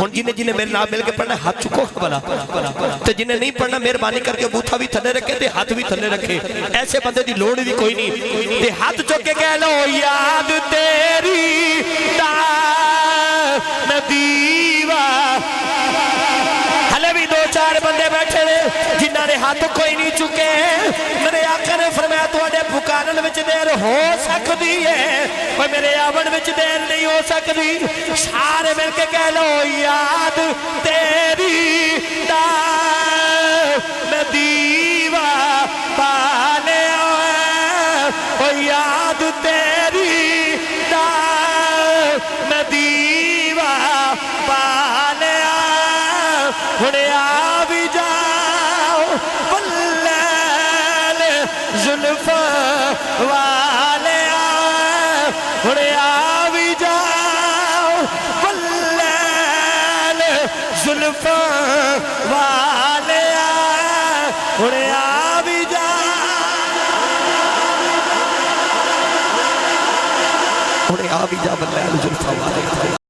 हुण जिन्हें जिन्हें मेरे नाल मिल के पढ़ना हाथ चुको भला ते जिन्हें नहीं पढ़ना मेहरबानी करके बूथा भी थले रखे ते हाथ भी थले रखे। ऐसे बंदे की लोड़ भी कोई नहीं ते हाथ चुक के कह लो याद तेरी नदीवा। हले भी दो चार बंदे बैठे ने जिन्हों ने हाथ कोई नहीं चुके। मेरे आका ने फरमाया तुहाडे पुकारन विच देर हो सकती है पर मेरे आवन विच देर नहीं हो सकती। सारे मिल के कह लो याद तेरी नदीवा पाले ओ याद तेरी नदीवा पाले हुण आ भी जाओ वल्लैल जुल्फा वाले हुण आ भी जाओ वल्लैल जुल्फा वाले हुण आ भी जाओ हुण आ भी जा वल्लैल जुल्फा वाले।